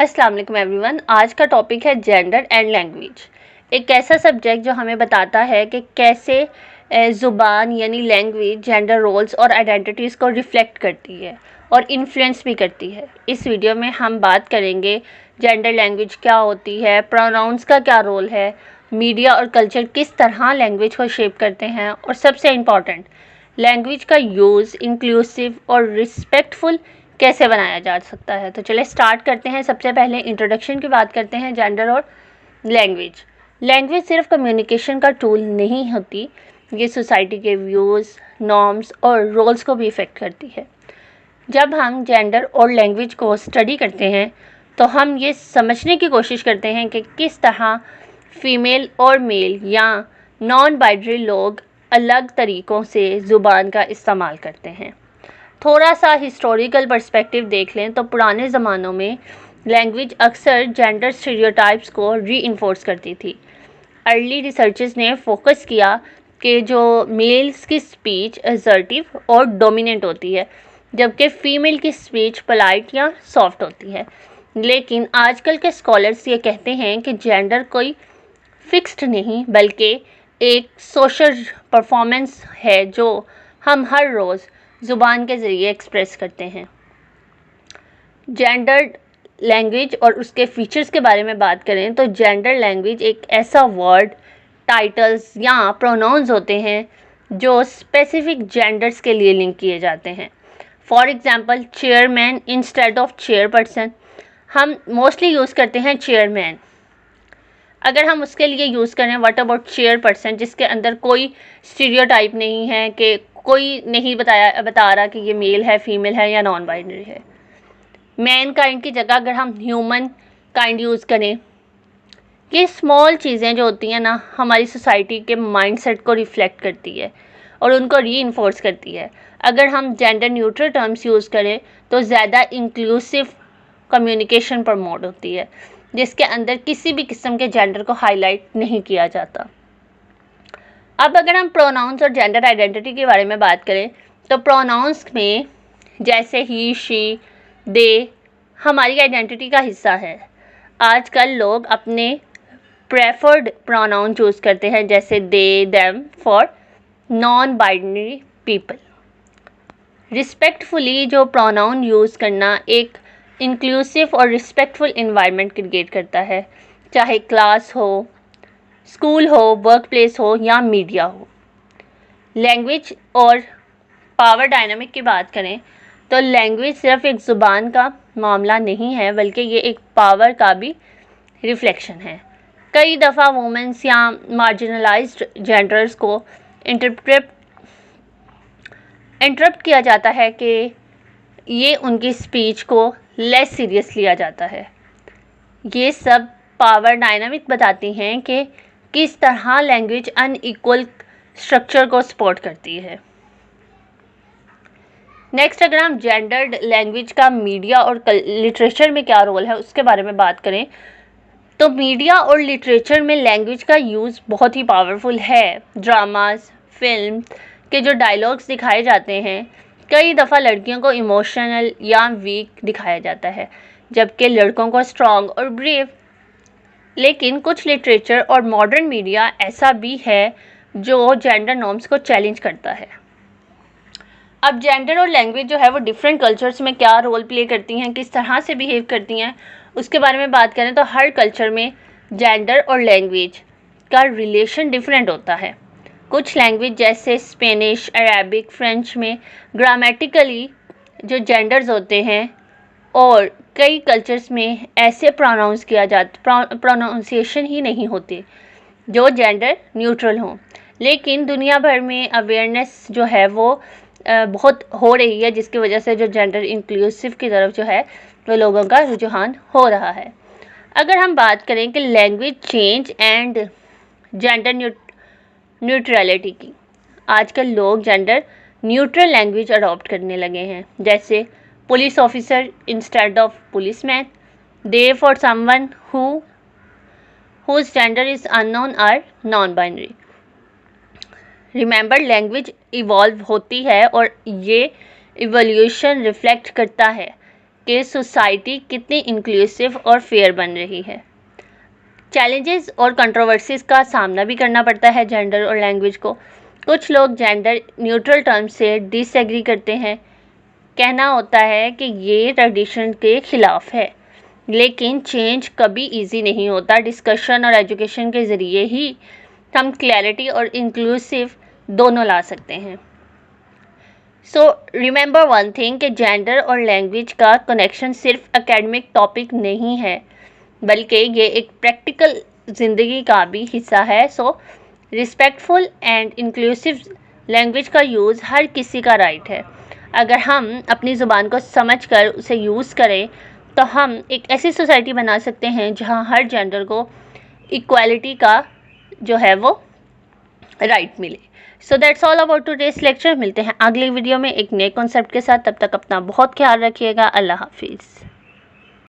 अस्सलाम वालेकुम एवरीवन। आज का टॉपिक है जेंडर एंड लैंग्वेज। एक ऐसा सब्जेक्ट जो हमें बताता है कि कैसे ज़ुबान यानी लैंग्वेज जेंडर रोल्स और आइडेंटिटीज़ को रिफ्लेक्ट करती है और इन्फ्लुएंस भी करती है। इस वीडियो में हम बात करेंगे जेंडर लैंग्वेज क्या होती है, प्रोनाउंस का क्या रोल है, मीडिया और कल्चर किस तरह लैंग्वेज को शेप करते हैं, और सबसे इम्पॉर्टेंट, लैंग्वेज का यूज़ इंक्लूसिव और रिस्पेक्टफुल कैसे बनाया जा सकता है। तो चलिए स्टार्ट करते हैं। सबसे पहले इंट्रोडक्शन की बात करते हैं जेंडर और लैंग्वेज। लैंग्वेज सिर्फ कम्युनिकेशन का टूल नहीं होती, ये सोसाइटी के व्यूज़, नॉर्म्स और रोल्स को भी इफ़ेक्ट करती है। जब हम जेंडर और लैंग्वेज को स्टडी करते हैं तो हम ये समझने की कोशिश करते हैं कि किस तरह फ़ीमेल और मेल या नॉन बाइनरी लोग अलग तरीक़ों से ज़ुबान का इस्तेमाल करते हैं। थोड़ा सा हिस्टोरिकल पर्सपेक्टिव देख लें तो पुराने ज़मानों में लैंग्वेज अक्सर जेंडर स्टीरियोटाइप्स को रीइंफोर्स करती थी। अर्ली रिसर्चर्स ने फोकस किया कि जो मेल्स की स्पीच असर्टिव और डोमिनेंट होती है, जबकि फ़ीमेल की स्पीच पोलाइट या सॉफ्ट होती है। लेकिन आजकल के स्कॉलर्स ये कहते हैं कि जेंडर कोई फिक्स्ड नहीं, बल्कि एक सोशल परफॉर्मेंस है जो हम हर रोज़ ज़ुबान के ज़रिए एक्सप्रेस करते हैं। जेंडर्ड लैंग्वेज और उसके फीचर्स के बारे में बात करें तो जेंडर लैंग्वेज एक ऐसा वर्ड, टाइटल्स या प्रोनाउंस होते हैं जो स्पेसिफिक जेंडर्स के लिए लिंक किए जाते हैं। For example, chairman instead of chairperson, हम मोस्टली यूज़ करते हैं चेयरमैन। अगर हम उसके लिए यूज़ करें व्हाट अबाउट चेयरपर्सन, जिसके अंदर कोई स्टीरियोटाइप नहीं है, कि कोई नहीं बता रहा कि ये मेल है, फीमेल है या नॉन बाइनरी है। मैन काइंड की जगह अगर हम ह्यूमन काइंड यूज़ करें, ये स्मॉल चीज़ें जो होती हैं ना, हमारी सोसाइटी के माइंडसेट को रिफ्लेक्ट करती है और उनको रीइंफोर्स करती है। अगर हम जेंडर न्यूट्रल टर्म्स यूज़ करें तो ज़्यादा इंक्लूसिव कम्युनिकेशन प्रमोट होती है, जिसके अंदर किसी भी किस्म के जेंडर को हाईलाइट नहीं किया जाता। अब अगर हम प्रोनाउंस और जेंडर आइडेंटिटी के बारे में बात करें तो प्रोनाउंस में जैसे ही, शी, दे हमारी आइडेंटिटी का हिस्सा है। आजकल लोग अपने प्रेफर्ड प्रोनाउन चूज़ करते हैं, जैसे they, them for non binary people. Respectfully जो प्रोनाउन यूज़ करना एक इंक्लूसिव और रिस्पेक्टफुल इन्वायरमेंट क्रिएट करता है, चाहे क्लास हो, स्कूल हो, वर्क प्लेस हो या मीडिया हो। लैंग्वेज और पावर डायनामिक की बात करें तो लैंग्वेज सिर्फ एक ज़ुबान का मामला नहीं है, बल्कि ये एक पावर का भी रिफ्लेक्शन है। कई दफ़ा वुमेंस या मार्जिनलाइज्ड जेंडर्स को इंटरप्ट किया जाता है कि ये उनकी स्पीच को लेस सीरियस लिया जाता है। ये सब पावर डायनामिक बताती हैं कि किस तरह लैंग्वेज अनइक्वल स्ट्रक्चर को सपोर्ट करती है। नेक्स्ट, अगर हम जेंडर्ड लैंग्वेज का मीडिया और लिटरेचर में क्या रोल है उसके बारे में बात करें तो मीडिया और लिटरेचर में लैंग्वेज का यूज़ बहुत ही पावरफुल है। ड्रामास, फिल्म के जो डायलॉग्स दिखाए जाते हैं, कई दफ़ा लड़कियों को इमोशनल या वीक दिखाया जाता है, जबकि लड़कों को स्ट्रॉन्ग और ब्रेव। लेकिन कुछ लिटरेचर और मॉडर्न मीडिया ऐसा भी है जो जेंडर नॉर्म्स को चैलेंज करता है। अब जेंडर और लैंग्वेज जो है वो डिफरेंट कल्चर्स में क्या रोल प्ले करती हैं, किस तरह से बिहेव करती हैं, उसके बारे में बात करें तो हर कल्चर में जेंडर और लैंग्वेज का रिलेशन डिफरेंट होता है। कुछ लैंग्वेज जैसे स्पेनिश, अरेबिक, फ्रेंच में ग्रामेटिकली जो जेंडर्स होते हैं, और कई कल्चर्स में ऐसे प्रोनाउंसिएशन ही नहीं होते जो जेंडर न्यूट्रल हों। लेकिन दुनिया भर में अवेयरनेस जो है वो बहुत हो रही है, जिसकी वजह से जो जेंडर इंक्लूसिव की तरफ जो है वो लोगों का रुझान हो रहा है। अगर हम बात करें कि language change and gender neutrality की, आजकल लोग जेंडर न्यूट्रल लैंग्वेज अडॉप्ट करने लगे हैं, जैसे police officer instead of policeman, they for someone whose gender is unknown or non-binary। Remember, language evolve होती है और ये इवोल्यूशन रिफ्लेक्ट करता है कि सोसाइटी कितनी इंक्लूसिव और फेयर बन रही है। चैलेंजेस और कंट्रोवर्सीज का सामना भी करना पड़ता है जेंडर और लैंग्वेज को। कुछ लोग जेंडर न्यूट्रल टर्म से डिसएग्री करते हैं, कहना होता है कि ये ट्रेडिशन के खिलाफ है, लेकिन चेंज कभी इजी नहीं होता। डिस्कशन और एजुकेशन के ज़रिए ही हम क्लैरिटी और इंक्लूसिव दोनों ला सकते हैं। सो रिमेंबर वन थिंग कि जेंडर और लैंग्वेज का कनेक्शन सिर्फ एकेडमिक टॉपिक नहीं है, बल्कि ये एक प्रैक्टिकल ज़िंदगी का भी हिस्सा है। सो रिस्पेक्टफुल एंड इंक्लूसिव लैंग्वेज का यूज़ हर किसी का राइट है। अगर हम अपनी ज़ुबान को समझ कर उसे यूज़ करें तो हम एक ऐसी सोसाइटी बना सकते हैं जहां हर जेंडर को इक्वालिटी का जो है वो राइट मिले। So that's all about today's lecture. मिलते हैं अगली वीडियो में एक नए कॉन्सेप्ट के साथ। तब तक अपना बहुत ख्याल रखिएगा। अल्लाह हाफिज़।